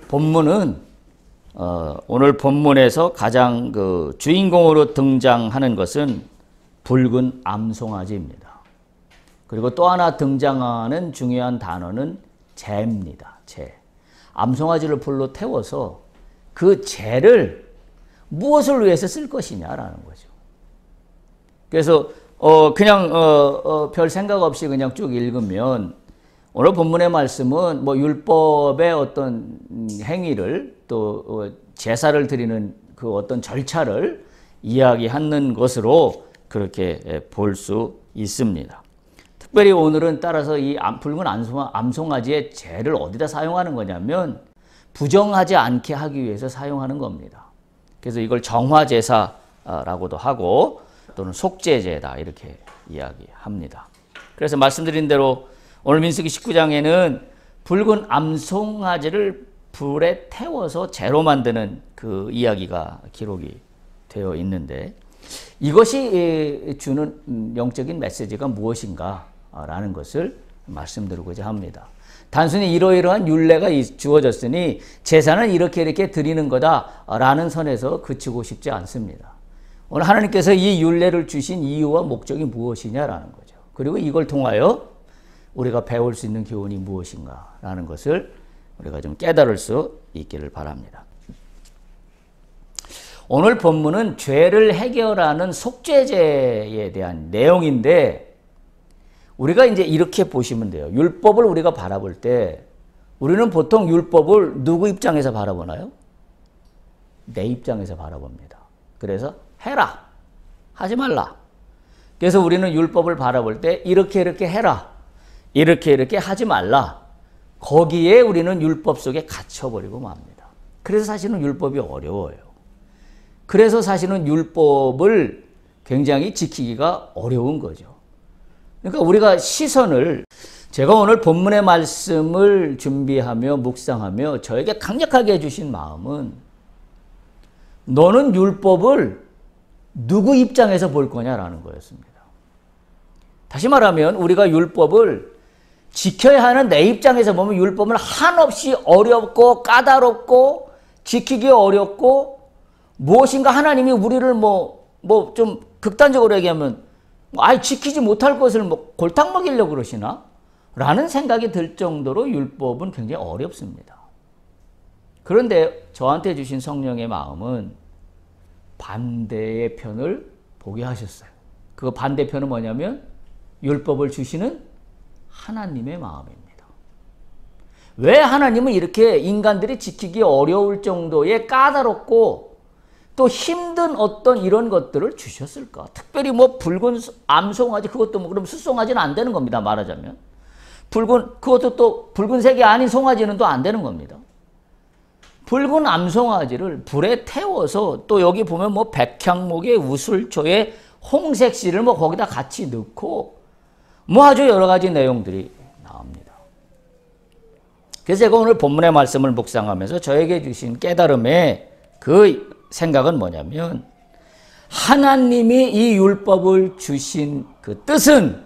본문은 오늘 본문에서 가장 그 주인공으로 등장하는 것은 붉은 암송아지입니다. 그리고 또 하나 등장하는 중요한 단어는 재입니다. 재. 암송아지를 불로 태워서 그 재를 무엇을 위해서 쓸 것이냐라는 거죠. 그래서 그냥 별 생각 없이 그냥 쭉 읽으면 오늘 본문의 말씀은 뭐 율법의 어떤 행위를 또 제사를 드리는 그 어떤 절차를 이야기하는 것으로 그렇게 볼 수 있습니다. 특별히 오늘은 따라서 이 붉은 암송아지의 재를 어디다 사용하는 거냐면 부정하지 않게 하기 위해서 사용하는 겁니다. 그래서 이걸 정화제사라고도 하고 또는 속죄제다 이렇게 이야기합니다. 그래서 말씀드린 대로 오늘 민수기 19장에는 붉은 암송아지를 불에 태워서 재로 만드는 그 이야기가 기록이 되어 있는데 이것이 주는 영적인 메시지가 무엇인가 라는 것을 말씀드리고자 합니다. 단순히 이러이러한 율례가 주어졌으니 제사는 이렇게 드리는 거다라는 선에서 그치고 싶지 않습니다. 오늘 하나님께서 이 율례를 주신 이유와 목적이 무엇이냐라는 거죠. 그리고 이걸 통하여 우리가 배울 수 있는 교훈이 무엇인가라는 것을 우리가 좀 깨달을 수 있기를 바랍니다. 오늘 본문은 죄를 해결하는 속죄제에 대한 내용인데 우리가 이제 이렇게 보시면 돼요. 율법을 우리가 바라볼 때 우리는 보통 율법을 누구 입장에서 바라보나요? 내 입장에서 바라봅니다. 그래서 해라, 하지 말라. 그래서 우리는 율법을 바라볼 때 이렇게 해라, 이렇게 하지 말라. 거기에 우리는 율법 속에 갇혀버리고 맙니다. 그래서 사실은 율법이 어려워요. 그래서 사실은 율법을 굉장히 지키기가 어려운 거죠. 그러니까 우리가 시선을 제가 오늘 본문의 말씀을 준비하며 묵상하며 저에게 강력하게 해주신 마음은 너는 율법을 누구 입장에서 볼 거냐라는 거였습니다. 다시 말하면 우리가 율법을 지켜야 하는 내 입장에서 보면 율법은 한없이 어렵고 까다롭고 지키기 어렵고 무엇인가 하나님이 우리를 좀 극단적으로 얘기하면 지키지 못할 것을 골탕 먹이려고 그러시나? 라는 생각이 들 정도로 율법은 굉장히 어렵습니다. 그런데 저한테 주신 성령의 마음은 반대의 편을 보게 하셨어요. 그 반대편은 뭐냐면 율법을 주시는 하나님의 마음입니다. 왜 하나님은 이렇게 인간들이 지키기 어려울 정도의 까다롭고 또 힘든 어떤 이런 것들을 주셨을까? 특별히 붉은 암송아지 그것도 그럼 숫송아지는 안 되는 겁니다. 말하자면 그것도 또 붉은색이 아닌 송아지는 또 안 되는 겁니다. 붉은 암송아지를 불에 태워서 또 여기 보면 백향목에 우슬초에 홍색씨를 거기다 같이 넣고 아주 여러 가지 내용들이 나옵니다. 그래서 제가 오늘 본문의 말씀을 묵상하면서 저에게 주신 깨달음의 그 생각은 뭐냐면 하나님이 이 율법을 주신 그 뜻은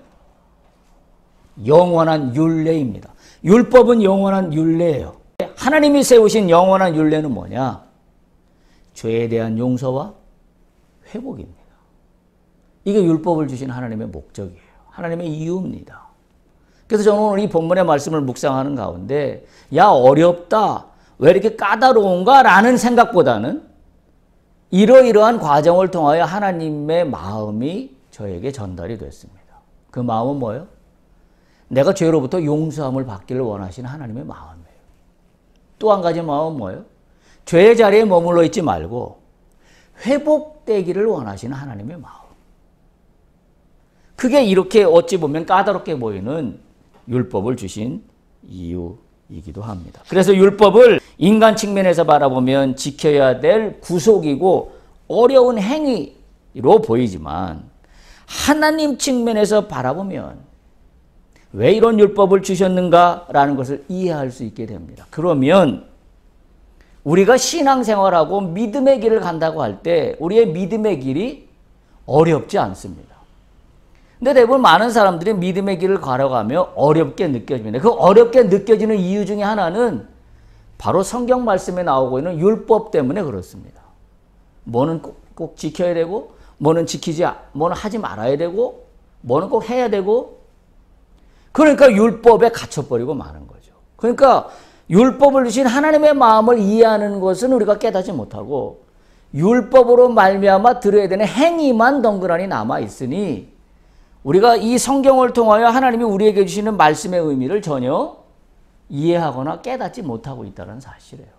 영원한 율례입니다. 율법은 영원한 율례예요. 하나님이 세우신 영원한 율례는 뭐냐? 죄에 대한 용서와 회복입니다. 이게 율법을 주신 하나님의 목적이에요. 하나님의 이유입니다. 그래서 저는 오늘 이 본문의 말씀을 묵상하는 가운데 어렵다, 왜 이렇게 까다로운가 라는 생각보다는 이러이러한 과정을 통하여 하나님의 마음이 저에게 전달이 됐습니다. 그 마음은 뭐예요? 내가 죄로부터 용서함을 받기를 원하시는 하나님의 마음이에요. 또 한 가지 마음은 뭐예요? 죄의 자리에 머물러 있지 말고 회복되기를 원하시는 하나님의 마음. 그게 이렇게 어찌 보면 까다롭게 보이는 율법을 주신 이유이기도 합니다. 그래서 율법을 인간 측면에서 바라보면 지켜야 될 구속이고 어려운 행위로 보이지만 하나님 측면에서 바라보면 왜 이런 율법을 주셨는가라는 것을 이해할 수 있게 됩니다. 그러면 우리가 신앙생활하고 믿음의 길을 간다고 할 때 우리의 믿음의 길이 어렵지 않습니다. 근데 대부분 많은 사람들이 믿음의 길을 걸어가며 어렵게 느껴집니다. 그 어렵게 느껴지는 이유 중에 하나는 바로 성경 말씀에 나오고 있는 율법 때문에 그렇습니다. 뭐는 꼭 지켜야 되고, 뭐는 뭐는 하지 말아야 되고, 뭐는 꼭 해야 되고, 그러니까 율법에 갇혀버리고 마는 거죠. 그러니까 율법을 주신 하나님의 마음을 이해하는 것은 우리가 깨닫지 못하고, 율법으로 말미암아 들어야 되는 행위만 덩그러니 남아 있으니, 우리가 이 성경을 통하여 하나님이 우리에게 주시는 말씀의 의미를 전혀 이해하거나 깨닫지 못하고 있다는 사실이에요.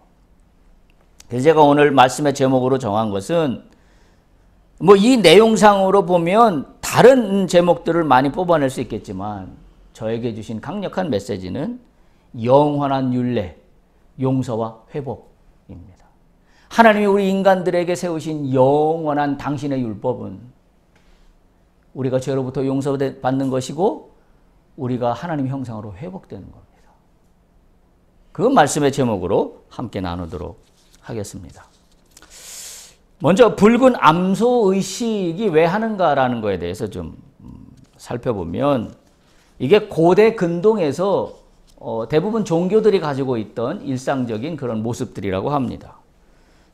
그래서 제가 오늘 말씀의 제목으로 정한 것은, 뭐 이 내용상으로 보면 다른 제목들을 많이 뽑아낼 수 있겠지만, 저에게 주신 강력한 메시지는 영원한 율례, 용서와 회복입니다. 하나님이 우리 인간들에게 세우신 영원한 당신의 율법은 우리가 죄로부터 용서받는 것이고, 우리가 하나님의 형상으로 회복되는 겁니다. 그 말씀의 제목으로 함께 나누도록 하겠습니다. 먼저 붉은 암소의식이 왜 하는가라는 거에 대해서 좀 살펴보면, 이게 고대 근동에서 대부분 종교들이 가지고 있던 일상적인 그런 모습들이라고 합니다.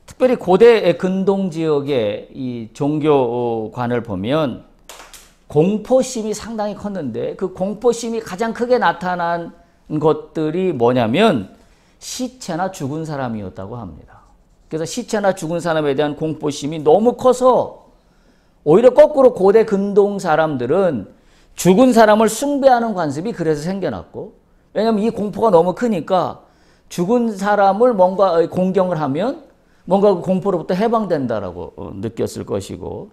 특별히 고대 근동 지역의 이 종교관을 보면 공포심이 상당히 컸는데, 그 공포심이 가장 크게 나타난 것들이 뭐냐면 시체나 죽은 사람이었다고 합니다. 그래서 시체나 죽은 사람에 대한 공포심이 너무 커서 오히려 거꾸로 고대 근동 사람들은 죽은 사람을 숭배하는 관습이 그래서 생겨났고, 왜냐하면 이 공포가 너무 크니까 죽은 사람을 뭔가 공경을 하면 뭔가 그 공포로부터 해방된다라고 느꼈을 것이고,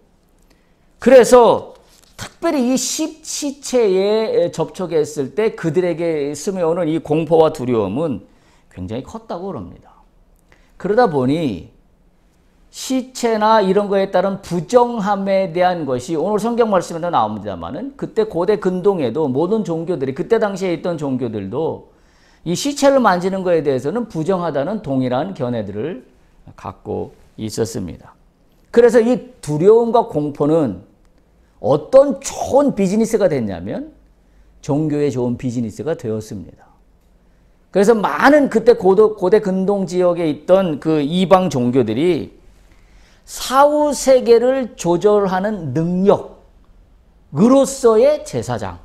그래서 특별히 이 시체에 접촉했을 때 그들에게 스며오는 이 공포와 두려움은 굉장히 컸다고 그럽니다. 그러다 보니 시체나 이런 거에 따른 부정함에 대한 것이 오늘 성경 말씀에도 나옵니다만은, 그때 고대 근동에도 모든 종교들이, 그때 당시에 있던 종교들도 이 시체를 만지는 거에 대해서는 부정하다는 동일한 견해들을 갖고 있었습니다. 그래서 이 두려움과 공포는 어떤 좋은 비즈니스가 됐냐면 종교의 좋은 비즈니스가 되었습니다. 그래서 많은 그때 고대 근동 지역에 있던 그 이방 종교들이 사후 세계를 조절하는 능력으로서의 제사장.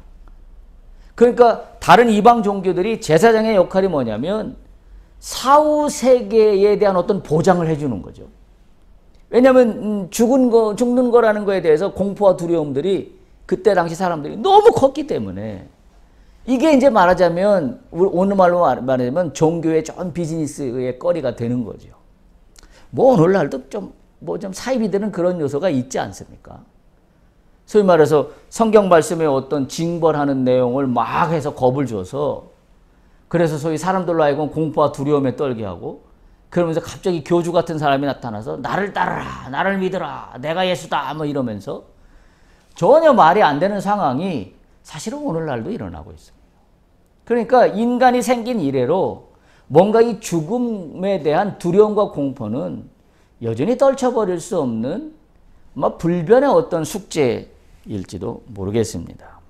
그러니까 다른 이방 종교들이 제사장의 역할이 뭐냐면 사후 세계에 대한 어떤 보장을 해주는 거죠. 왜냐하면 죽는 거라는 거에 대해서 공포와 두려움들이 그때 당시 사람들이 너무 컸기 때문에, 이게 이제 말하자면 오늘 말로 말하자면 종교의 전 비즈니스의 거리가 되는 거죠. 뭐 오늘날도 좀 사입이 되는 그런 요소가 있지 않습니까? 소위 말해서 성경 말씀에 어떤 징벌하는 내용을 막 해서 겁을 줘서, 그래서 소위 사람들로 하여금 공포와 두려움에 떨게 하고, 그러면서 갑자기 교주 같은 사람이 나타나서 나를 따르라, 나를 믿으라, 내가 예수다 뭐 이러면서 전혀 말이 안 되는 상황이 사실은 오늘날도 일어나고 있습니다. 그러니까 인간이 생긴 이래로 뭔가 이 죽음에 대한 두려움과 공포는 여전히 떨쳐버릴 수 없는 불변의 어떤 숙제일지도 모르겠습니다.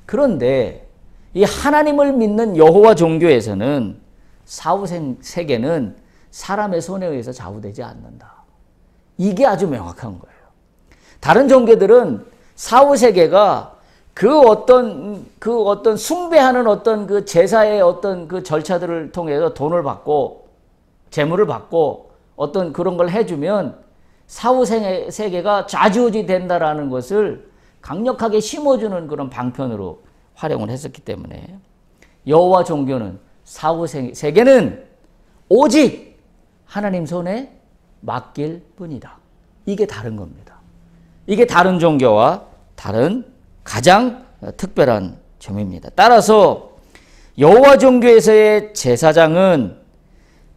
그런데 이 하나님을 믿는 여호와 종교에서는 사후 세계는 사람의 손에 의해서 좌우되지 않는다. 이게 아주 명확한 거예요. 다른 종교들은 사후 세계가 그 어떤 숭배하는 어떤 그 제사의 어떤 그 절차들을 통해서 돈을 받고 재물을 받고 어떤 그런 걸 해주면 사후 세계가 좌지우지 된다라는 것을 강력하게 심어주는 그런 방편으로 활용을 했었기 때문에, 여호와 종교는 사후 세계는 오직 하나님 손에 맡길 뿐이다. 이게 다른 겁니다. 이게 다른 종교와 다른 가장 특별한 점입니다. 따라서 여호와 종교에서의 제사장은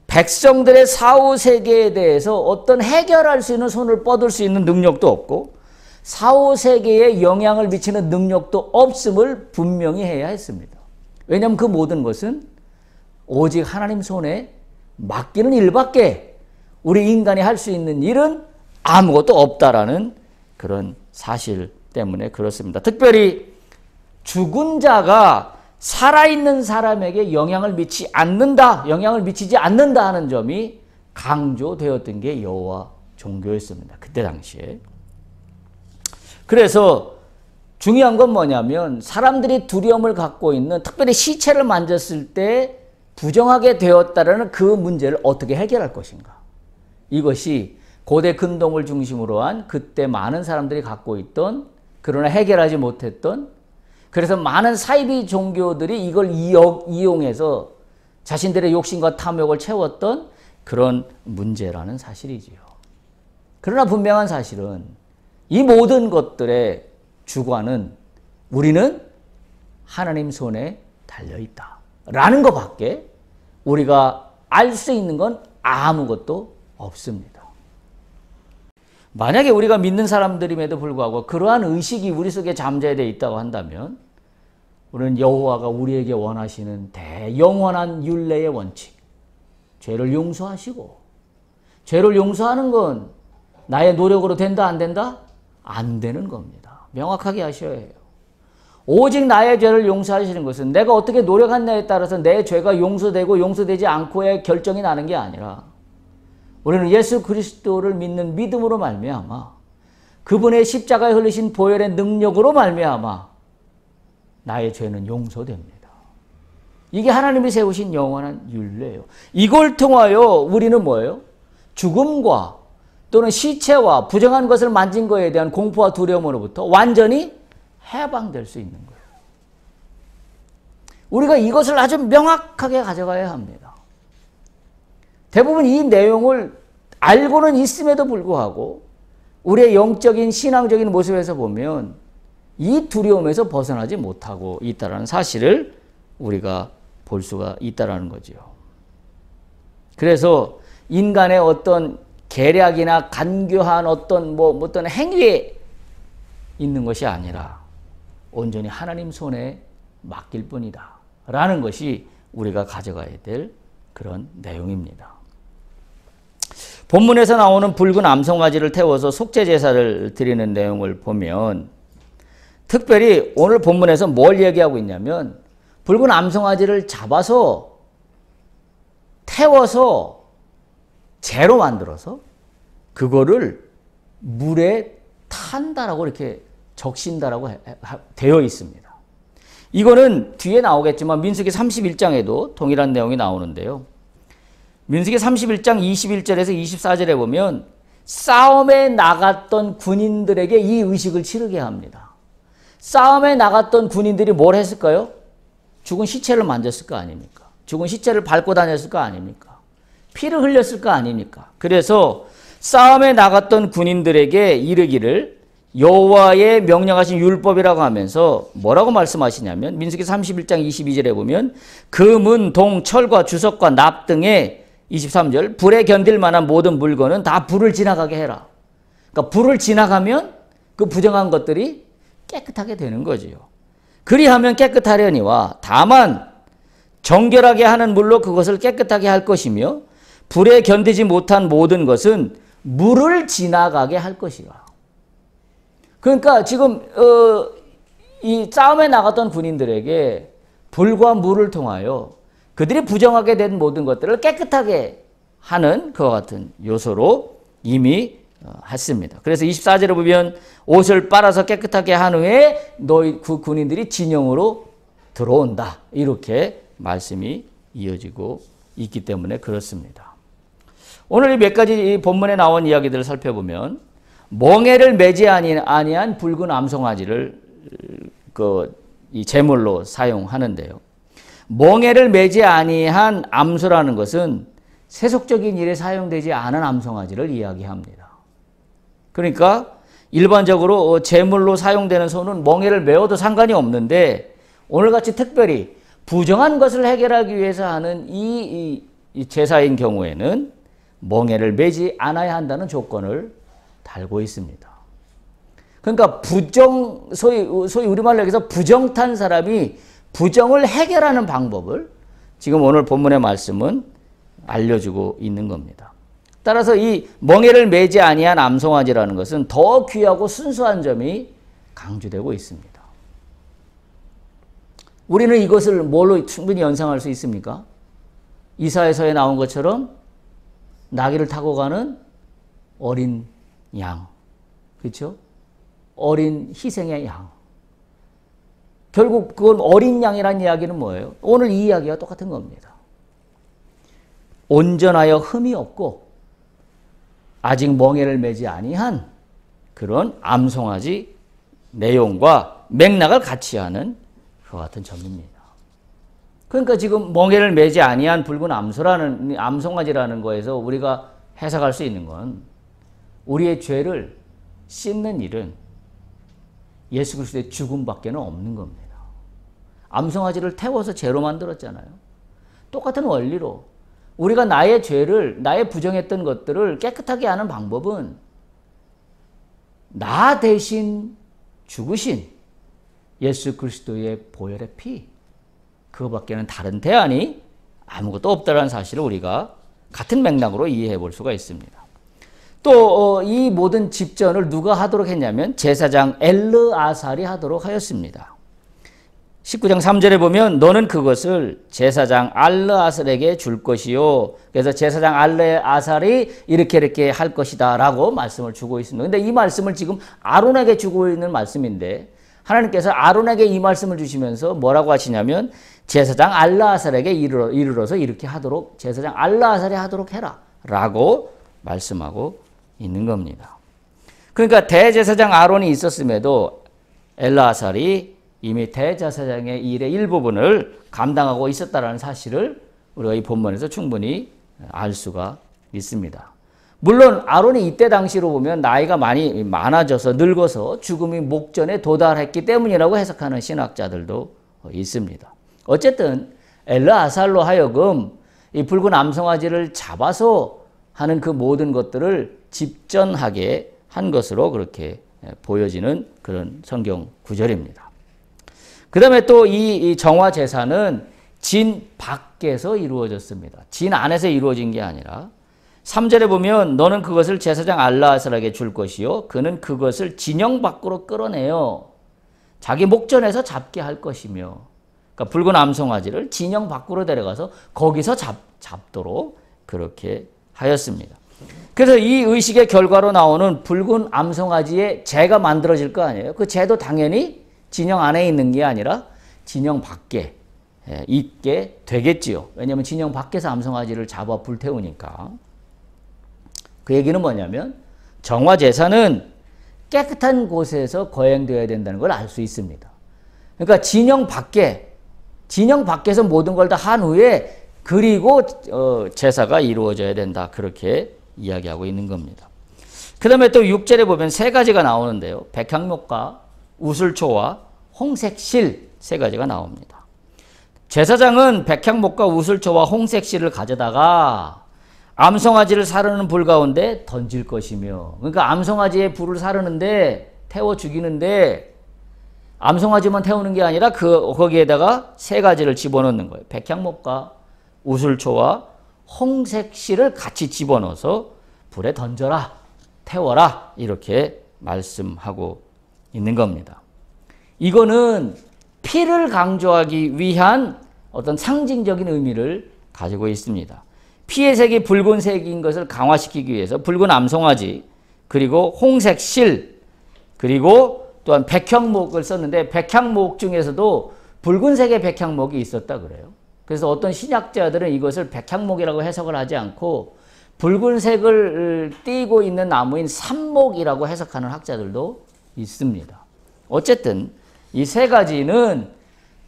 백성들의 사후 세계에 대해서 어떤 해결할 수 있는 손을 뻗을 수 있는 능력도 없고 사후 세계에 영향을 미치는 능력도 없음을 분명히 해야 했습니다. 왜냐하면 그 모든 것은 오직 하나님 손에 맡기는 일밖에 우리 인간이 할 수 있는 일은 아무것도 없다라는 그런 사실 때문에 그렇습니다. 특별히 죽은 자가 살아있는 사람에게 영향을 미치지 않는다 하는 점이 강조되었던 게 여호와 종교였습니다. 그때 당시에. 그래서 중요한 건 뭐냐면 사람들이 두려움을 갖고 있는, 특별히 시체를 만졌을 때 부정하게 되었다라는 그 문제를 어떻게 해결할 것인가. 이것이 고대 근동을 중심으로 한 그때 많은 사람들이 갖고 있던, 그러나 해결하지 못했던, 그래서 많은 사이비 종교들이 이걸 이용해서 자신들의 욕심과 탐욕을 채웠던 그런 문제라는 사실이지요. 그러나 분명한 사실은 이 모든 것들의 주관은 우리는 하나님 손에 달려있다 라는 것밖에 우리가 알 수 있는 건 아무것도 없습니다. 만약에 우리가 믿는 사람들임에도 불구하고 그러한 의식이 우리 속에 잠재되어 있다고 한다면 우리는 여호와가 우리에게 원하시는 대영원한 율례의 원칙, 죄를 용서하시고, 죄를 용서하는 건 나의 노력으로 된다 안 된다? 안 되는 겁니다. 명확하게 하셔야 해요. 오직 나의 죄를 용서하시는 것은 내가 어떻게 노력하느냐에 따라서 내 죄가 용서되고 용서되지 않고의 결정이 나는 게 아니라 우리는 예수 그리스도를 믿는 믿음으로 말미암아 그분의 십자가에 흘리신 보혈의 능력으로 말미암아 나의 죄는 용서됩니다. 이게 하나님이 세우신 영원한 율례예요. 이걸 통하여 우리는 뭐예요? 죽음과 또는 시체와 부정한 것을 만진 것에 대한 공포와 두려움으로부터 완전히 해방될 수 있는 거예요. 우리가 이것을 아주 명확하게 가져가야 합니다. 대부분 이 내용을 알고는 있음에도 불구하고 우리의 영적인 신앙적인 모습에서 보면 이 두려움에서 벗어나지 못하고 있다는 사실을 우리가 볼 수가 있다는 거죠. 그래서 인간의 어떤 계략이나 간교한 어떤 행위에 있는 것이 아니라 온전히 하나님 손에 맡길 뿐이다 라는 것이 우리가 가져가야 될 그런 내용입니다. 본문에서 나오는 붉은 암송아지를 태워서 속죄제사를 드리는 내용을 보면 특별히 오늘 본문에서 뭘 얘기하고 있냐면 붉은 암송아지를 잡아서 태워서 재로 만들어서 그거를 물에 탄다라고 이렇게 적신다라고 되어 있습니다. 이거는 뒤에 나오겠지만 민수기 31장에도 동일한 내용이 나오는데요. 민수기 31장 21절에서 24절에 보면 싸움에 나갔던 군인들에게 이 의식을 치르게 합니다. 싸움에 나갔던 군인들이 뭘 했을까요? 죽은 시체를 만졌을 거 아닙니까? 죽은 시체를 밟고 다녔을 거 아닙니까? 피를 흘렸을 거 아닙니까? 그래서 싸움에 나갔던 군인들에게 이르기를 여호와의 명령하신 율법이라고 하면서 뭐라고 말씀하시냐면 민수기 31장 22절에 보면 금은, 동, 철과 주석과 납 등의 23절 불에 견딜 만한 모든 물건은 다 불을 지나가게 해라. 그러니까 불을 지나가면 그 부정한 것들이 깨끗하게 되는 거지요. 그리하면 깨끗하려니와 다만 정결하게 하는 물로 그것을 깨끗하게 할 것이며 불에 견디지 못한 모든 것은 물을 지나가게 할 것이라. 그러니까 지금 이 싸움에 나갔던 군인들에게 불과 물을 통하여 그들이 부정하게 된 모든 것들을 깨끗하게 하는 그와 같은 요소로 이미 했습니다. 그래서 24절에 보면 옷을 빨아서 깨끗하게 한 후에 너희 그 군인들이 진영으로 들어온다. 이렇게 말씀이 이어지고 있기 때문에 그렇습니다. 오늘 몇 가지 본문에 나온 이야기들을 살펴보면 멍에를 매지 아니한 붉은 암송아지를 이 제물로 사용하는데요. 멍에를 매지 아니한 암소라는 것은 세속적인 일에 사용되지 않은 암송아지를 이야기합니다. 그러니까 일반적으로 제물로 사용되는 소는 멍에를 메어도 상관이 없는데 오늘같이 특별히 부정한 것을 해결하기 위해서 하는 이 제사인 경우에는 멍에를 매지 않아야 한다는 조건을 달고 있습니다. 그러니까 소위 우리말로 해서 부정탄 사람이 부정을 해결하는 방법을 지금 오늘 본문의 말씀은 알려주고 있는 겁니다. 따라서 이 멍에를 매지 아니한 암송아지라는 것은 더 귀하고 순수한 점이 강조되고 있습니다. 우리는 이것을 뭘로 충분히 연상할 수 있습니까? 이사야서에 나온 것처럼 나귀를 타고 가는 어린 양. 그렇죠? 어린 희생의 양. 결국 그건 어린 양이라는 이야기는 뭐예요? 오늘 이 이야기와 똑같은 겁니다. 온전하여 흠이 없고 아직 멍에를 매지 아니한 그런 암송아지 내용과 맥락을 같이 하는 그와 같은 점입니다. 그러니까 지금 멍에를 매지 아니한 붉은 암송아지라는 거에서 우리가 해석할 수 있는 건 우리의 죄를 씻는 일은 예수 그리스도의 죽음밖에는 없는 겁니다. 암송아지를 태워서 죄로 만들었잖아요. 똑같은 원리로 우리가 나의 죄를, 나의 부정했던 것들을 깨끗하게 하는 방법은 나 대신 죽으신 예수 그리스도의 보혈의 피, 그거밖에는 다른 대안이 아무것도 없다는 사실을 우리가 같은 맥락으로 이해해 볼 수가 있습니다. 또 이 모든 집전을 누가 하도록 했냐면 제사장 엘르아살이 하도록 하였습니다. 19장 3절에 보면 너는 그것을 제사장 알르아살에게 줄 것이요. 그래서 제사장 알르아살이 이렇게 할 것이다 라고 말씀을 주고 있습니다. 근데 이 말씀을 지금 아론에게 주고 있는 말씀인데 하나님께서 아론에게 이 말씀을 주시면서 뭐라고 하시냐면 제사장 알르아살에게 이르러서 이렇게 하도록 제사장 알르아살이 하도록 해라 라고 말씀하고 있는 겁니다. 그러니까 대제사장 아론이 있었음에도 엘르아살이 이미 대제사장의 일의 일부분을 감당하고 있었다는 사실을 우리가 이 본문에서 충분히 알 수가 있습니다. 물론 아론이 이때 당시로 보면 나이가 많이 많아져서 늙어서 죽음이 목전에 도달했기 때문이라고 해석하는 신학자들도 있습니다. 어쨌든 엘르아살로 하여금 이 붉은 암송아지를 잡아서 하는 그 모든 것들을 집전하게 한 것으로 그렇게 보여지는 그런 성경 구절입니다. 그 다음에 또 이 정화 제사는 진 밖에서 이루어졌습니다. 진 안에서 이루어진 게 아니라 3절에 보면 너는 그것을 제사장 알르아살에게 줄 것이요 그는 그것을 진영 밖으로 끌어내어 자기 목전에서 잡게 할 것이며, 그러니까 붉은 암송아지를 진영 밖으로 데려가서 거기서 잡도록 그렇게 하였습니다. 그래서 이 의식의 결과로 나오는 붉은 암송아지의 재가 만들어질 거 아니에요. 그 재도 당연히 진영 안에 있는 게 아니라 진영 밖에 있게 되겠지요. 왜냐하면 진영 밖에서 암송아지를 잡아 불태우니까. 그 얘기는 뭐냐면 정화 제사는 깨끗한 곳에서 거행되어야 된다는 걸 알 수 있습니다. 그러니까 진영 밖에서 모든 걸 다 한 후에 그리고 제사가 이루어져야 된다. 그렇게 이야기하고 있는 겁니다. 그 다음에 또 6절에 보면 세 가지가 나오는데요. 백향목과 우슬초와 홍색실 세 가지가 나옵니다. 제사장은 백향목과 우슬초와 홍색실을 가져다가 암송아지를 사르는 불 가운데 던질 것이며, 그러니까 암송아지의 불을 사르는데 태워 죽이는데 암송아지만 태우는 게 아니라 거기에다가 세 가지를 집어넣는 거예요. 백향목과 우슬초와 홍색실을 같이 집어넣어서 불에 던져라, 태워라 이렇게 말씀하고 있는 겁니다. 이거는 피를 강조하기 위한 어떤 상징적인 의미를 가지고 있습니다. 피의 색이 붉은색인 것을 강화시키기 위해서 붉은 암송아지, 그리고 홍색 실, 그리고 또한 백향목을 썼는데 백향목 중에서도 붉은색의 백향목이 있었다 그래요. 그래서 어떤 신학자들은 이것을 백향목이라고 해석을 하지 않고 붉은색을 띠고 있는 나무인 삼목이라고 해석하는 학자들도 있습니다. 어쨌든 이 세 가지는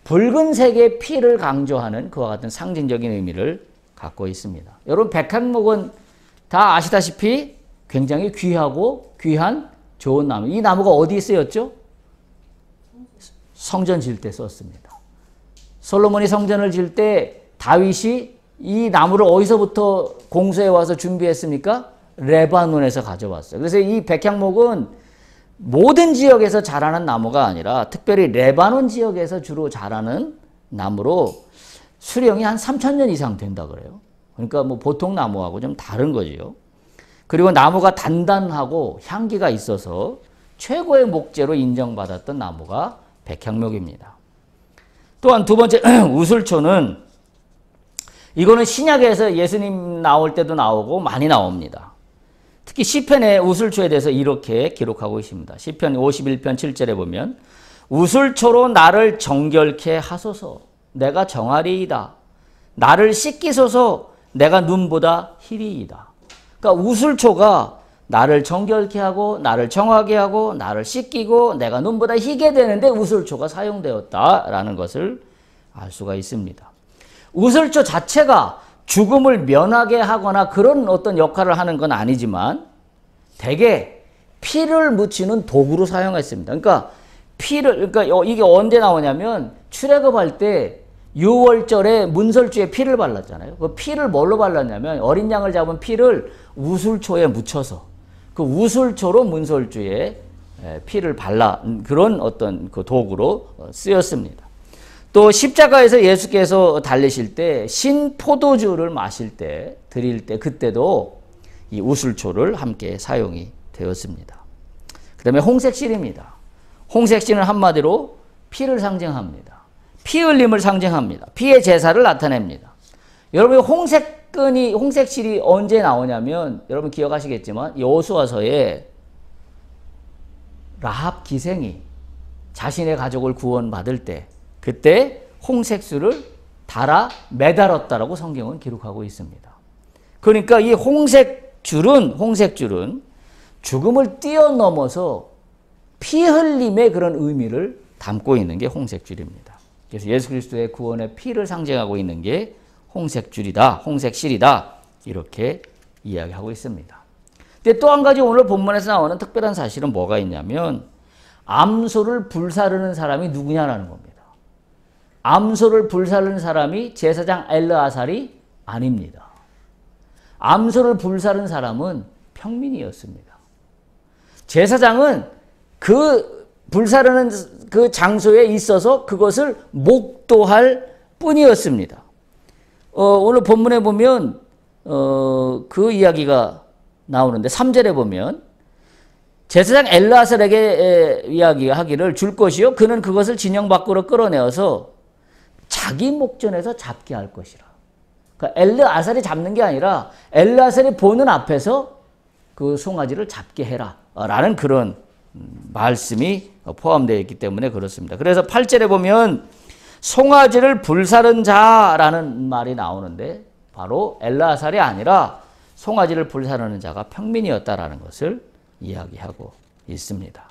붉은색의 피를 강조하는 그와 같은 상징적인 의미를 갖고 있습니다. 여러분 백향목은 다 아시다시피 굉장히 귀하고 귀한 좋은 나무. 이 나무가 어디에 쓰였죠? 성전 질 때 썼습니다. 솔로몬이 성전을 질 때 다윗이 이 나무를 어디서부터 공수해 와서 준비했습니까? 레바논에서 가져왔어요. 그래서 이 백향목은 모든 지역에서 자라는 나무가 아니라 특별히 레바논 지역에서 주로 자라는 나무로 수령이 한 3,000년 이상 된다 그래요. 그러니까 뭐 보통 나무하고 좀 다른 거지요. 그리고 나무가 단단하고 향기가 있어서 최고의 목재로 인정받았던 나무가 백향목입니다. 또한 두 번째 우슬초는 이거는 신약에서 예수님 나올 때도 나오고 많이 나옵니다. 특히 시편의 우슬초에 대해서 이렇게 기록하고 있습니다. 시편 51편 7절에 보면 우슬초로 나를 정결케 하소서 내가 정하리이다. 나를 씻기소서 내가 눈보다 희리이다. 그러니까 우슬초가 나를 정결케 하고 나를 정하게 하고 나를 씻기고 내가 눈보다 희게 되는데 우슬초가 사용되었다라는 것을 알 수가 있습니다. 우슬초 자체가 죽음을 면하게 하거나 그런 어떤 역할을 하는 건 아니지만 대개 피를 묻히는 도구로 사용했습니다. 그러니까 이게 언제 나오냐면 출애굽할 때 6월절에 문설주에 피를 발랐잖아요. 그 피를 뭘로 발랐냐면 어린 양을 잡은 피를 우슬초에 묻혀서 그 우슬초로 문설주에 피를 발라 그런 어떤 그 도구로 쓰였습니다. 또 십자가에서 예수께서 달리실 때 신포도주를 마실 때 드릴 때 그때도 이 우슬초를 함께 사용이 되었습니다. 그 다음에 홍색실입니다. 홍색실은 한마디로 피를 상징합니다. 피 흘림을 상징합니다. 피의 제사를 나타냅니다. 여러분 홍색실이 언제 나오냐면 여러분 기억하시겠지만 여호수아서에 라합 기생이 자신의 가족을 구원받을 때 그때 홍색술을 달아 매달았다라고 성경은 기록하고 있습니다. 그러니까 이 홍색줄은 죽음을 뛰어넘어서 피 흘림의 그런 의미를 담고 있는 게 홍색줄입니다. 그래서 예수 그리스도의 구원의 피를 상징하고 있는 게 홍색줄이다, 홍색실이다 이렇게 이야기하고 있습니다. 근데 또 한 가지 오늘 본문에서 나오는 특별한 사실은 뭐가 있냐면 암소를 불사르는 사람이 누구냐라는 겁니다. 암소를 불사르는 사람이 제사장 엘르아살이 아닙니다. 암소를 불사르는 사람은 평민이었습니다. 제사장은 그 불사르는 그 장소에 있어서 그것을 목도할 뿐이었습니다. 오늘 본문에 보면 그 이야기가 나오는데 3절에 보면 제사장 엘르아살에게 이야기하기를 줄 것이요 그는 그것을 진영 밖으로 끌어내어서 자기 목전에서 잡게 할 것이라. 그러니까 엘르아살이 잡는 게 아니라 엘르아살이 보는 앞에서 그 송아지를 잡게 해라 라는 그런 말씀이 포함되어 있기 때문에 그렇습니다. 그래서 8절에 보면 송아지를 불사른 자라는 말이 나오는데 바로 엘르아살이 아니라 송아지를 불사르는 자가 평민이었다라는 것을 이야기하고 있습니다.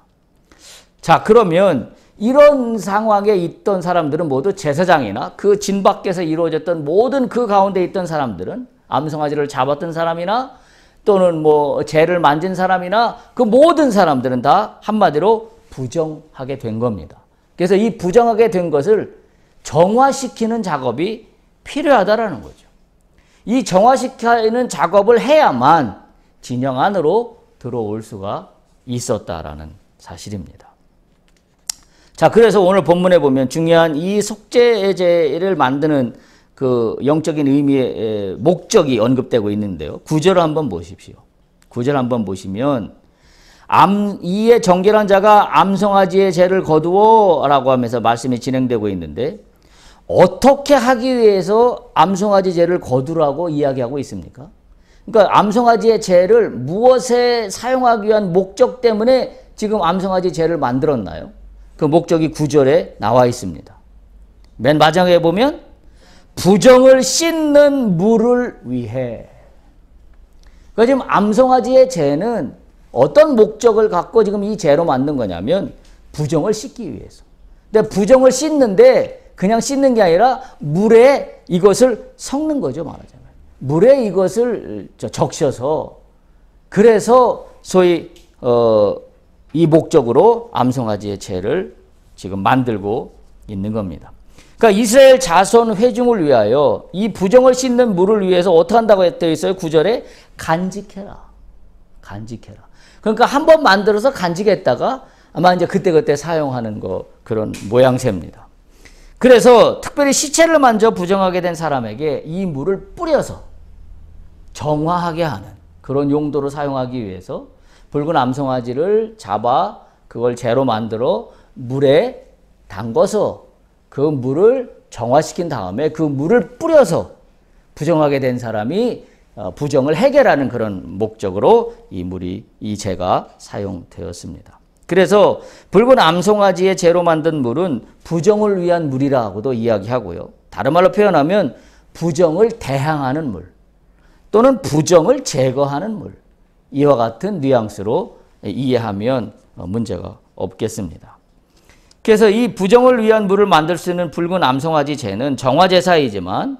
자, 그러면 이런 상황에 있던 사람들은 모두 제사장이나 그 진 밖에서 이루어졌던 모든 그 가운데 있던 사람들은 암송아지를 잡았던 사람이나 또는 뭐 죄를 만진 사람이나 그 모든 사람들은 다 한마디로 부정하게 된 겁니다. 그래서 이 부정하게 된 것을 정화시키는 작업이 필요하다라는 거죠. 이 정화시키는 작업을 해야만 진영 안으로 들어올 수가 있었다라는 사실입니다. 자, 그래서 오늘 본문에 보면 중요한 이 속죄제를 만드는 그 영적인 의미의 목적이 언급되고 있는데요. 9절을 한번 보십시오. 9절 한번 보시면 이에 정결한 자가 암송아지의 죄를 거두어 라고 하면서 말씀이 진행되고 있는데 어떻게 하기 위해서 암송아지 죄를 거두라고 이야기하고 있습니까? 그러니까 암송아지의 죄를 무엇에 사용하기 위한 목적 때문에 지금 암송아지 죄를 만들었나요? 그 목적이 9절에 나와 있습니다. 맨 마지막에 보면 부정을 씻는 물을 위해. 그러니까 지금 암송아지의 죄는 어떤 목적을 갖고 지금 이 죄로 만든 거냐면 부정을 씻기 위해서. 근데 부정을 씻는데 그냥 씻는 게 아니라 물에 이것을 섞는 거죠, 말하자면. 물에 이것을 적셔서 그래서 소위 이 목적으로 암송아지의 죄를 지금 만들고 있는 겁니다. 그러니까 이스라엘 자손 회중을 위하여 이 부정을 씻는 물을 위해서 어떻게 한다고 되어 있어요? 9절에 간직해라. 간직해라. 그러니까 한번 만들어서 간직했다가 아마 이제 그때그때 사용하는 그런 모양새입니다. 그래서 특별히 시체를 만져 부정하게 된 사람에게 이 물을 뿌려서 정화하게 하는 그런 용도로 사용하기 위해서 붉은 암송아지를 잡아 그걸 재로 만들어 물에 담궈서 그 물을 정화시킨 다음에 그 물을 뿌려서 부정하게 된 사람이 부정을 해결하는 그런 목적으로 이 제가 사용되었습니다. 그래서 붉은 암송아지의 재로 만든 물은 부정을 위한 물이라고도 이야기하고요. 다른 말로 표현하면 부정을 대항하는 물 또는 부정을 제거하는 물, 이와 같은 뉘앙스로 이해하면 문제가 없겠습니다. 그래서 이 부정을 위한 물을 만들 수 있는 붉은 암송아지 제는 정화제사이지만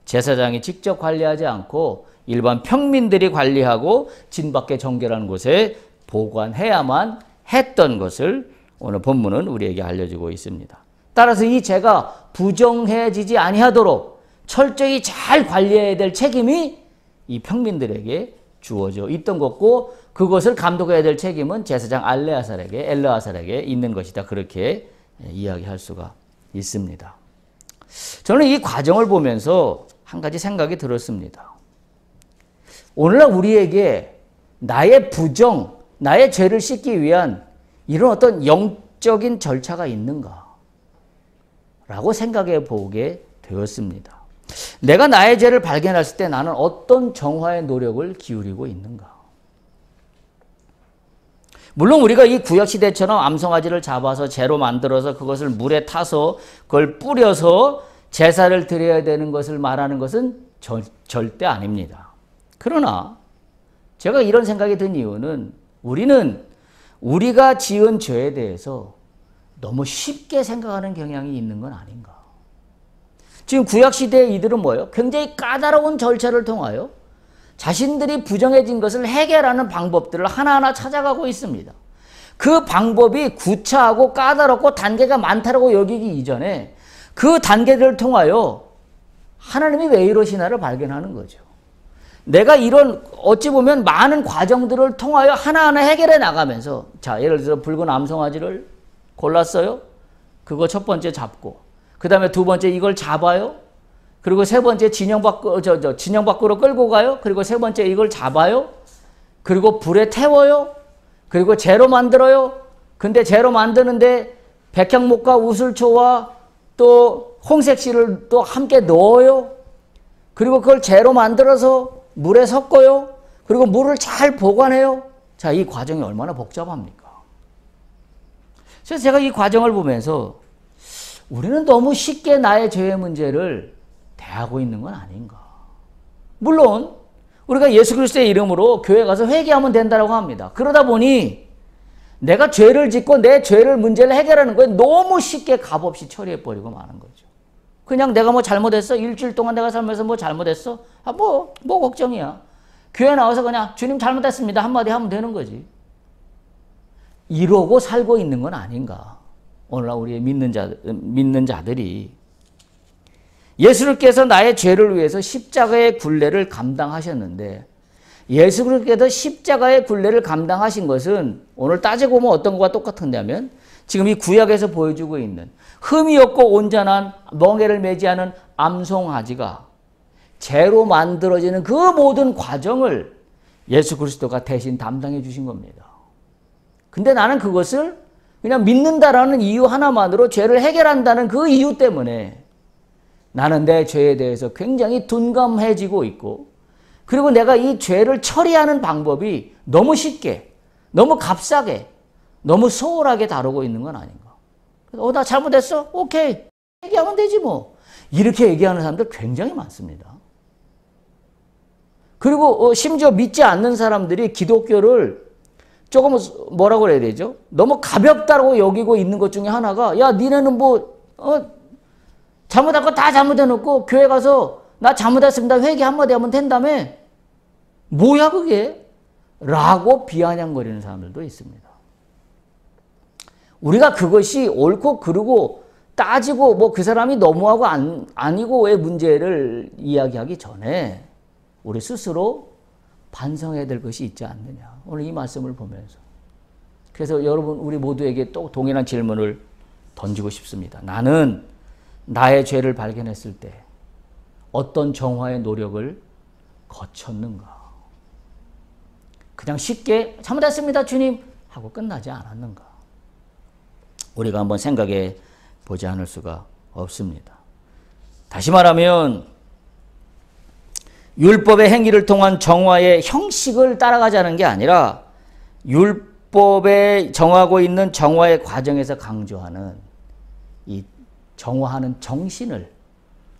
제사장이 직접 관리하지 않고 일반 평민들이 관리하고 진밖에 정결한 곳에 보관해야만 했던 것을 오늘 본문은 우리에게 알려주고 있습니다. 따라서 이 제가 부정해지지 아니하도록 철저히 잘 관리해야 될 책임이 이 평민들에게 주어져 있던 것고, 그것을 감독해야 될 책임은 제사장 엘르아살에게 있는 것이다. 그렇게 이야기할 수가 있습니다. 저는 이 과정을 보면서 한 가지 생각이 들었습니다. 오늘날 우리에게 나의 부정, 나의 죄를 씻기 위한 이런 어떤 영적인 절차가 있는가? 라고 생각해 보게 되었습니다. 내가 나의 죄를 발견했을 때 나는 어떤 정화의 노력을 기울이고 있는가? 물론 우리가 이 구약시대처럼 암송아지를 잡아서 재로 만들어서 그것을 물에 타서 그걸 뿌려서 제사를 드려야 되는 것을 말하는 것은 절대 아닙니다. 그러나 제가 이런 생각이 든 이유는 우리는 우리가 지은 죄에 대해서 너무 쉽게 생각하는 경향이 있는 건 아닌가. 지금 구약시대의 이들은 뭐예요? 굉장히 까다로운 절차를 통하여 자신들이 부정해진 것을 해결하는 방법들을 하나하나 찾아가고 있습니다. 그 방법이 구차하고 까다롭고 단계가 많다고 여기기 이전에 그 단계들을 통하여 하나님이 왜 이러시나를 발견하는 거죠. 내가 이런 어찌 보면 많은 과정들을 통하여 하나하나 해결해 나가면서, 자, 예를 들어서 붉은 암송아지를 골랐어요. 그거 첫 번째 잡고, 그 다음에 두 번째 이걸 잡아요. 그리고 세 번째 진영 밖으로 끌고 가요. 그리고 세 번째 이걸 잡아요. 그리고 불에 태워요. 그리고 재로 만들어요. 근데 재로 만드는데 백향목과 우슬초와 또 홍색실을 또 함께 넣어요. 그리고 그걸 재로 만들어서 물에 섞어요. 그리고 물을 잘 보관해요. 자, 이 과정이 얼마나 복잡합니까? 그래서 제가 이 과정을 보면서 우리는 너무 쉽게 나의 죄의 문제를 대하고 있는 건 아닌가. 물론 우리가 예수 그리스도의 이름으로 교회 가서 회개하면 된다고 합니다. 그러다 보니 내가 죄를 짓고 내 죄를 문제를 해결하는 거에 너무 쉽게 값없이 처리해버리고 마는 거죠. 그냥 내가 뭐 잘못했어? 일주일 동안 내가 살면서 뭐 잘못했어? 뭐 걱정이야. 교회 나와서 그냥 주님 잘못했습니다 한마디 하면 되는 거지. 이러고 살고 있는 건 아닌가. 오늘날 우리의 믿는 자들이 예수님께서 나의 죄를 위해서 십자가의 굴레를 감당하셨는데, 예수님께서 십자가의 굴레를 감당하신 것은 오늘 따지고 보면 어떤 것과 똑같은데면 지금 이 구약에서 보여주고 있는 흠이 없고 온전한 멍에를 매지 않은 암송아지가 재로 만들어지는 그 모든 과정을 예수 그리스도가 대신 담당해 주신 겁니다. 근데 나는 그것을 그냥 믿는다라는 이유 하나만으로 죄를 해결한다는 그 이유 때문에 나는 내 죄에 대해서 굉장히 둔감해지고 있고, 그리고 내가 이 죄를 처리하는 방법이 너무 쉽게, 너무 값싸게, 너무 소홀하게 다루고 있는 건 아닌가. 나 잘못했어? 오케이. 얘기하면 되지 뭐. 이렇게 얘기하는 사람들 굉장히 많습니다. 그리고 심지어 믿지 않는 사람들이 기독교를 조금 뭐라고 그래야 되죠? 너무 가볍다고 여기고 있는 것 중에 하나가, 야, 니네는 잘못한 거 다 잘못해놓고 교회 가서 나 잘못했습니다 회개 한마디 하면 된다며? 뭐야 그게? 라고 비아냥거리는 사람들도 있습니다. 우리가 그것이 옳고 그르고 따지고 뭐 그 사람이 너무하고 아니고의 문제를 이야기하기 전에 우리 스스로 반성해야 될 것이 있지 않느냐. 오늘 이 말씀을 보면서. 그래서 여러분 우리 모두에게 또 동일한 질문을 던지고 싶습니다. 나는 나의 죄를 발견했을 때 어떤 정화의 노력을 거쳤는가? 그냥 쉽게 잘못했습니다 주님 하고 끝나지 않았는가? 우리가 한번 생각해 보지 않을 수가 없습니다. 다시 말하면 율법의 행위를 통한 정화의 형식을 따라가자는 게 아니라 율법에 정하고 있는 정화의 과정에서 강조하는 이 정화하는 정신을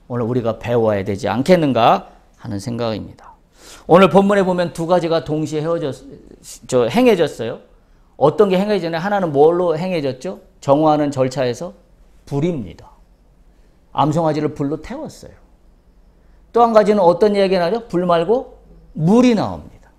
오늘 우리가 배워야 되지 않겠는가 하는 생각입니다. 오늘 본문에 보면 두 가지가 동시에 행해졌어요. 어떤 게 행해지냐? 하나는 뭘로 행해졌죠? 정화하는 절차에서 불입니다. 암송아지를 불로 태웠어요. 또 한 가지는 어떤 이야기가 나죠? 불 말고 물이 나옵니다.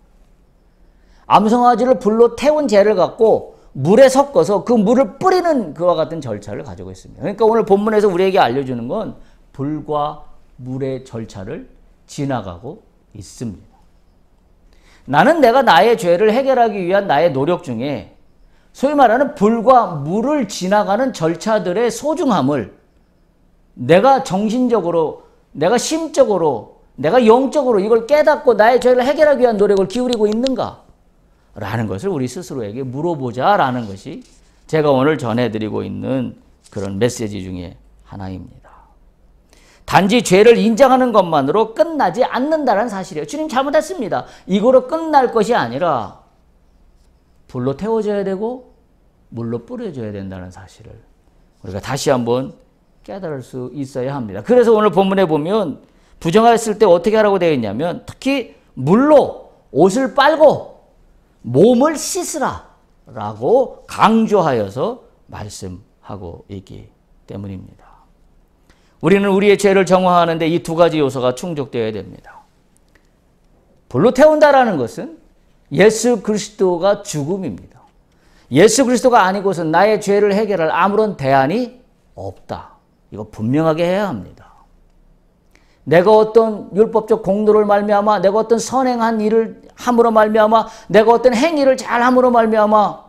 암송아지를 불로 태운 재를 갖고 물에 섞어서 그 물을 뿌리는 그와 같은 절차를 가지고 있습니다. 그러니까 오늘 본문에서 우리에게 알려주는 건 불과 물의 절차를 지나가고 있습니다. 나는 내가 나의 죄를 해결하기 위한 나의 노력 중에 소위 말하는 불과 물을 지나가는 절차들의 소중함을 내가 정신적으로, 내가 심적으로, 내가 영적으로 이걸 깨닫고 나의 죄를 해결하기 위한 노력을 기울이고 있는가? 라는 것을 우리 스스로에게 물어보자 라는 것이 제가 오늘 전해드리고 있는 그런 메시지 중에 하나입니다. 단지 죄를 인정하는 것만으로 끝나지 않는다는 사실이에요. 주님 잘못했습니다. 이거로 끝날 것이 아니라 불로 태워져야 되고 물로 뿌려져야 된다는 사실을 우리가 다시 한번 깨달을 수 있어야 합니다. 그래서 오늘 본문에 보면 부정했을 때 어떻게 하라고 되어 있냐면 특히 물로 옷을 빨고 몸을 씻으라 라고 강조하여서 말씀하고 있기 때문입니다. 우리는 우리의 죄를 정화하는데 이 두 가지 요소가 충족되어야 됩니다. 불로 태운다라는 것은 예수 그리스도가 죽음입니다. 예수 그리스도가 아니고선 나의 죄를 해결할 아무런 대안이 없다. 이거 분명하게 해야 합니다. 내가 어떤 율법적 공로를 말미암아, 내가 어떤 선행한 일을 함으로 말미암아, 내가 어떤 행위를 잘 함으로 말미암아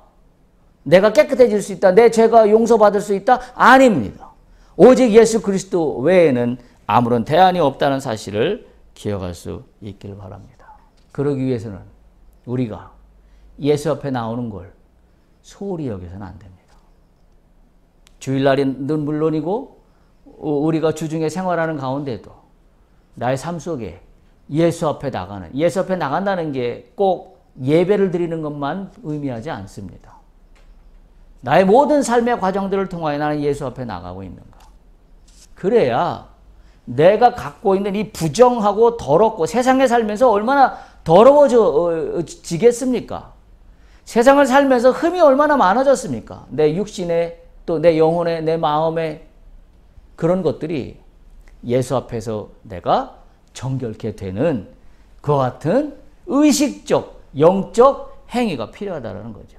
내가 깨끗해질 수 있다. 내 죄가 용서받을 수 있다. 아닙니다. 오직 예수 그리스도 외에는 아무런 대안이 없다는 사실을 기억할 수 있기를 바랍니다. 그러기 위해서는 우리가 예수 앞에 나오는 걸 소홀히 여겨서는 안 됩니다. 주일날은 물론이고 우리가 주중에 생활하는 가운데도 나의 삶 속에 예수 앞에 나간다는 게 꼭 예배를 드리는 것만 의미하지 않습니다. 나의 모든 삶의 과정들을 통하여 나는 예수 앞에 나가고 있는가. 그래야 내가 갖고 있는 이 부정하고 더럽고 세상에 살면서 얼마나 더러워지겠습니까? 세상을 살면서 흠이 얼마나 많아졌습니까? 내 육신에 또 내 영혼에 내 마음에 그런 것들이 예수 앞에서 내가 정결케 되는 그와 같은 의식적 영적 행위가 필요하다는 거죠.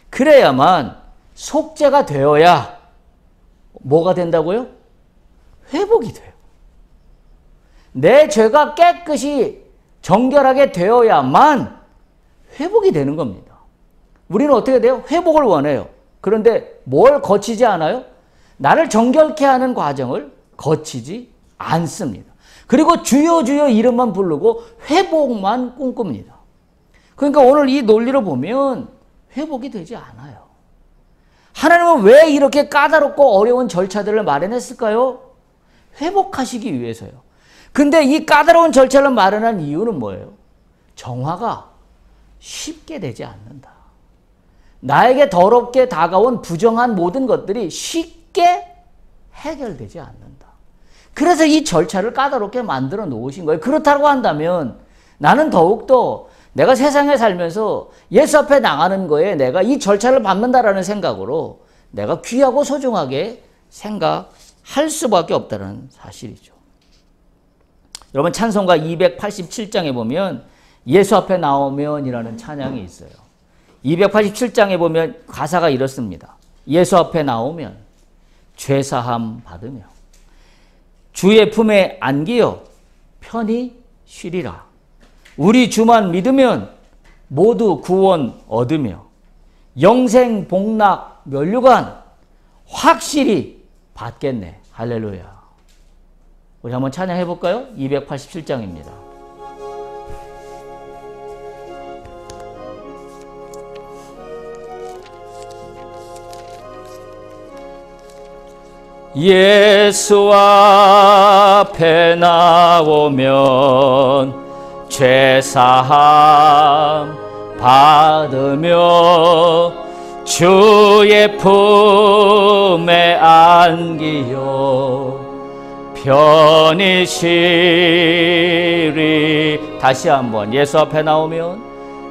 그래야만 속죄가 되어야 뭐가 된다고요? 회복이 돼요. 내 죄가 깨끗이 정결하게 되어야만 회복이 되는 겁니다. 우리는 어떻게 돼요? 회복을 원해요. 그런데 뭘 거치지 않아요? 나를 정결케 하는 과정을 거치지 않습니다. 그리고 주여 주여 이름만 부르고 회복만 꿈꿉니다. 그러니까 오늘 이 논리를 보면 회복이 되지 않아요. 하나님은 왜 이렇게 까다롭고 어려운 절차들을 마련했을까요? 회복하시기 위해서요. 근데 이 까다로운 절차를 마련한 이유는 뭐예요? 정화가 쉽게 되지 않는다. 나에게 더럽게 다가온 부정한 모든 것들이 쉽게 해결되지 않는다. 그래서 이 절차를 까다롭게 만들어 놓으신 거예요. 그렇다고 한다면 나는 더욱더 내가 세상에 살면서 예수 앞에 나가는 거에 내가 이 절차를 밟는다라는 생각으로 내가 귀하고 소중하게 생각할 수밖에 없다는 사실이죠. 여러분 찬송가 287장에 보면 예수 앞에 나오면이라는 찬양이 있어요. 287장에 보면 가사가 이렇습니다. 예수 앞에 나오면 죄사함 받으며 주의 품에 안기어 편히 쉬리라. 우리 주만 믿으면 모두 구원 얻으며 영생 복락 면류관 확실히 받겠네. 할렐루야. 우리 한번 찬양해 볼까요? 287장입니다. 예수 앞에 나오면 죄사함 받으며 주의 품에 안기요 편히 쉬리. 다시 한번 예수 앞에 나오면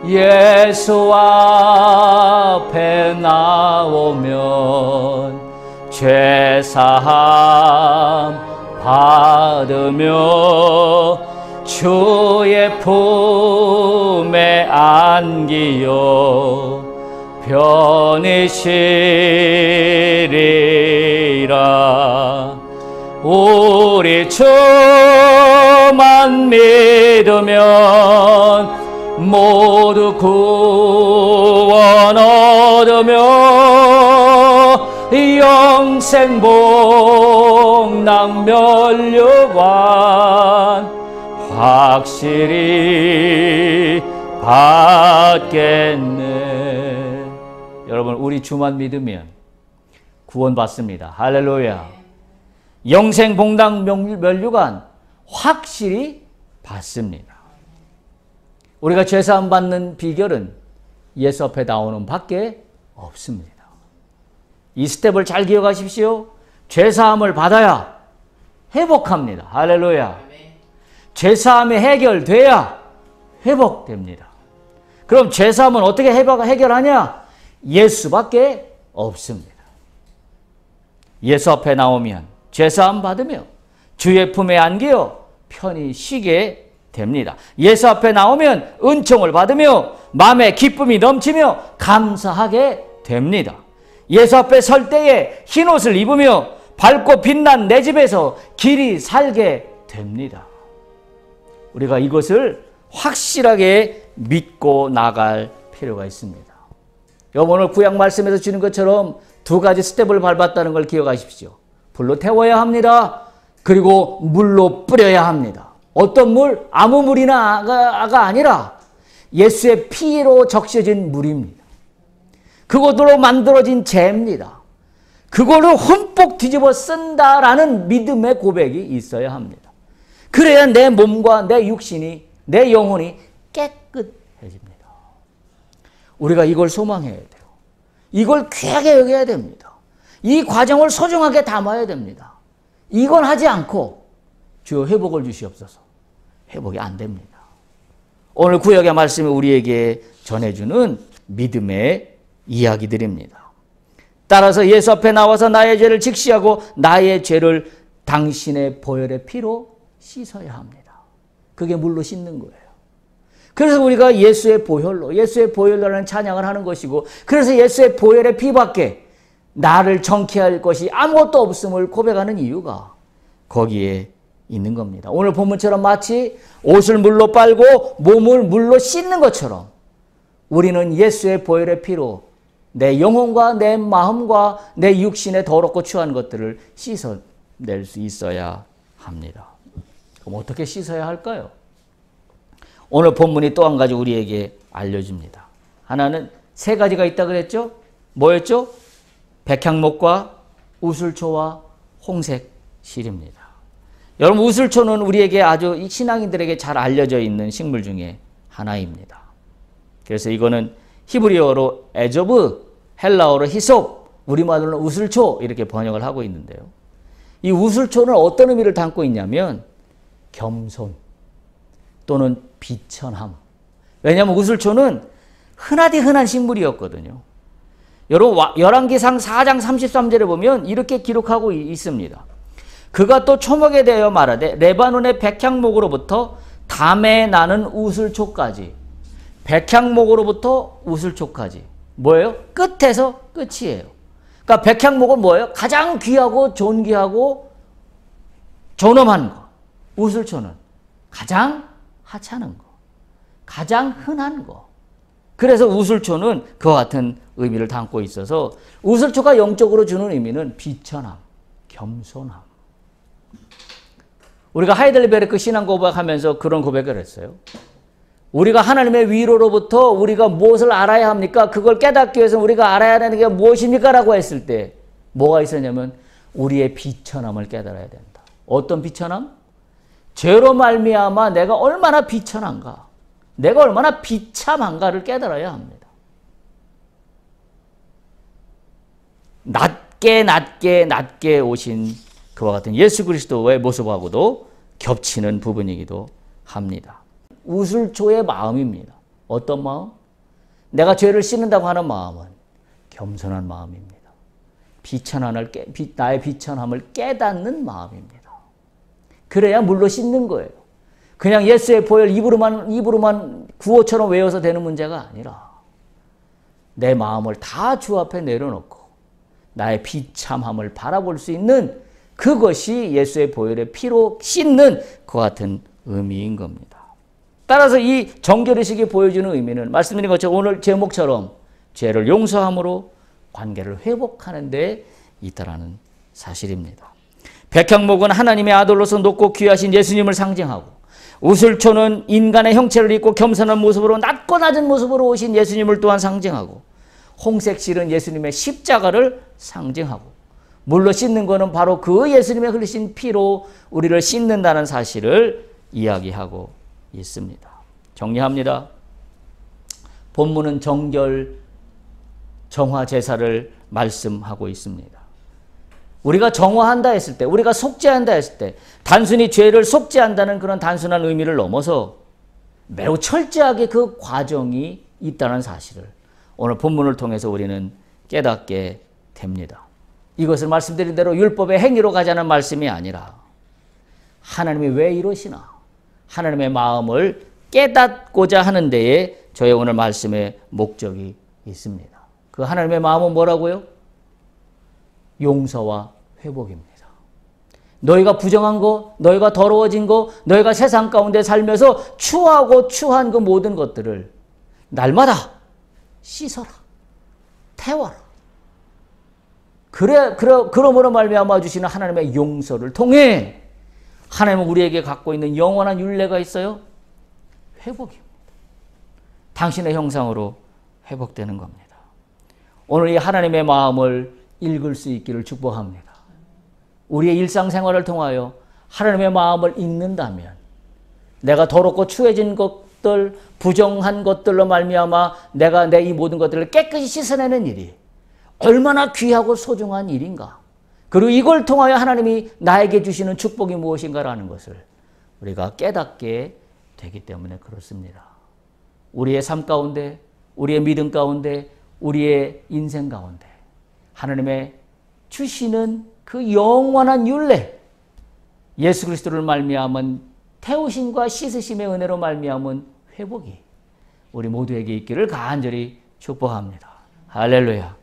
예수 앞에 나오면 죄사함 받으며 주의 품에 안기요 편히 쉬리라. 우리 주만 믿으면 모두 구원 얻으며 영생 복락 면류관 확실히 받겠네. 여러분, 우리 주만 믿으면 구원 받습니다. 할렐루야. 영생 복락 면류관 확실히 받습니다. 우리가 죄사함 받는 비결은 예수 앞에 나오는 밖에 없습니다. 이 스텝을 잘 기억하십시오. 죄사함을 받아야 회복합니다. 할렐루야. 죄사함이 해결돼야 회복됩니다. 그럼 죄사함은 어떻게 해결하냐? 예수밖에 없습니다. 예수 앞에 나오면 죄사함 받으며 주의 품에 안기어 편히 쉬게 됩니다. 예수 앞에 나오면 은총을 받으며 마음에 기쁨이 넘치며 감사하게 됩니다. 예수 앞에 설 때에 흰옷을 입으며 밝고 빛난 내 집에서 길이 살게 됩니다. 우리가 이것을 확실하게 믿고 나갈 필요가 있습니다. 여러분, 오늘 구약 말씀에서 주는 것처럼 두 가지 스텝을 밟았다는 걸 기억하십시오. 불로 태워야 합니다. 그리고 물로 뿌려야 합니다. 어떤 물? 아무 물이나가 아니라 예수의 피로 적셔진 물입니다. 그것으로 만들어진 죄입니다. 그거를 흠뻑 뒤집어 쓴다라는 믿음의 고백이 있어야 합니다. 그래야 내 몸과 내 육신이, 내 영혼이 깨끗해집니다. 우리가 이걸 소망해야 돼요. 이걸 귀하게 여겨야 됩니다. 이 과정을 소중하게 담아야 됩니다. 이건 하지 않고 주여 회복을 주시옵소서. 회복이 안 됩니다. 오늘 구약의 말씀이 우리에게 전해주는 믿음의 이야기들입니다. 따라서 예수 앞에 나와서 나의 죄를 직시하고 나의 죄를 당신의 보혈의 피로 씻어야 합니다. 그게 물로 씻는 거예요. 그래서 우리가 예수의 보혈로라는 찬양을 하는 것이고, 그래서 예수의 보혈의 피밖에 나를 정케 할 것이 아무것도 없음을 고백하는 이유가 거기에 있는 겁니다. 오늘 본문처럼 마치 옷을 물로 빨고 몸을 물로 씻는 것처럼 우리는 예수의 보혈의 피로 내 영혼과 내 마음과 내 육신의 더럽고 추한 것들을 씻어낼 수 있어야 합니다. 그럼 어떻게 씻어야 할까요? 오늘 본문이 또 한 가지 우리에게 알려줍니다. 하나는 세 가지가 있다 그랬죠? 뭐였죠? 백향목과 우슬초와 홍색 실입니다. 여러분, 우슬초는 우리에게 아주 신앙인들에게 잘 알려져 있는 식물 중에 하나입니다. 그래서 이거는 히브리어로 에조브, 헬라어로 히솝, 우리말로는 우슬초 이렇게 번역을 하고 있는데요. 이 우슬초는 어떤 의미를 담고 있냐면 겸손 또는 비천함. 왜냐하면 우슬초는 흔하디 흔한 식물이었거든요. 여러분, 열왕기상 4장 33절에 보면 이렇게 기록하고 있습니다. 그가 또 초목에 대하여 말하되 레바논의 백향목으로부터 담에 나는 우슬초까지. 백향목으로부터 우슬초까지. 뭐예요? 끝에서 끝이에요. 그러니까 백향목은 뭐예요? 가장 귀하고 존귀하고 존엄한 거. 우슬초는 가장 하찮은 거. 가장 흔한 거. 그래서 우슬초는 그와 같은 의미를 담고 있어서 우슬초가 영적으로 주는 의미는 비천함, 겸손함. 우리가 하이델베르크 신앙 고백하면서 그런 고백을 했어요. 우리가 하나님의 위로로부터 우리가 무엇을 알아야 합니까? 그걸 깨닫기 위해서 우리가 알아야 하는 게 무엇입니까? 라고 했을 때 뭐가 있었냐면 우리의 비천함을 깨달아야 된다. 어떤 비천함? 죄로 말미암아 내가 얼마나 비천한가, 내가 얼마나 비참한가를 깨달아야 합니다. 낮게 오신 그와 같은 예수 그리스도의 모습하고도 겹치는 부분이기도 합니다. 우슬초의 마음입니다. 어떤 마음? 내가 죄를 씻는다고 하는 마음은 겸손한 마음입니다. 나의 비천함을 깨닫는 마음입니다. 그래야 물로 씻는 거예요. 그냥 예수의 보혈 입으로만 구호처럼 외워서 되는 문제가 아니라 내 마음을 다 주 앞에 내려놓고 나의 비참함을 바라볼 수 있는 그것이 예수의 보혈의 피로 씻는 그 같은 의미인 겁니다. 따라서 이 정결의식이 보여주는 의미는 말씀드린 것처럼 오늘 제목처럼 죄를 용서함으로 관계를 회복하는 데 있다라는 사실입니다. 백향목은 하나님의 아들로서 높고 귀하신 예수님을 상징하고, 우슬초는 인간의 형체를 입고 겸손한 모습으로 낮고 낮은 모습으로 오신 예수님을 또한 상징하고, 홍색실은 예수님의 십자가를 상징하고, 물로 씻는 것은 바로 그 예수님의 흘리신 피로 우리를 씻는다는 사실을 이야기하고 있습니다. 정리합니다. 본문은 정결, 정화 제사를 말씀하고 있습니다. 우리가 정화한다 했을 때, 우리가 속죄한다 했을 때 단순히 죄를 속죄한다는 그런 단순한 의미를 넘어서 매우 철저하게 그 과정이 있다는 사실을 오늘 본문을 통해서 우리는 깨닫게 됩니다. 이것을 말씀드린 대로 율법의 행위로 가자는 말씀이 아니라 하나님이 왜 이러시나, 하나님의 마음을 깨닫고자 하는 데에 저의 오늘 말씀의 목적이 있습니다. 그 하나님의 마음은 뭐라고요? 용서와 회복입니다. 너희가 부정한 거, 너희가 더러워진 거, 너희가 세상 가운데 살면서 추하고 추한 그 모든 것들을 날마다 씻어라, 태워라. 그러므로 말미암아 주시는 하나님의 용서를 통해 하나님은 우리에게 갖고 있는 영원한 율례가 있어요. 회복입니다. 당신의 형상으로 회복되는 겁니다. 오늘 이 하나님의 마음을 읽을 수 있기를 축복합니다. 우리의 일상생활을 통하여 하나님의 마음을 읽는다면 내가 더럽고 추해진 것들, 부정한 것들로 말미암아 내가 내 이 모든 것들을 깨끗이 씻어내는 일이 얼마나 귀하고 소중한 일인가, 그리고 이걸 통하여 하나님이 나에게 주시는 축복이 무엇인가라는 것을 우리가 깨닫게 되기 때문에 그렇습니다. 우리의 삶 가운데, 우리의 믿음 가운데, 우리의 인생 가운데 하나님의 주시는 그 영원한 율례, 예수 그리스도를 말미암은 태우심과 씻으심의 은혜로 말미암은 회복이 우리 모두에게 있기를 간절히 축복합니다. 할렐루야.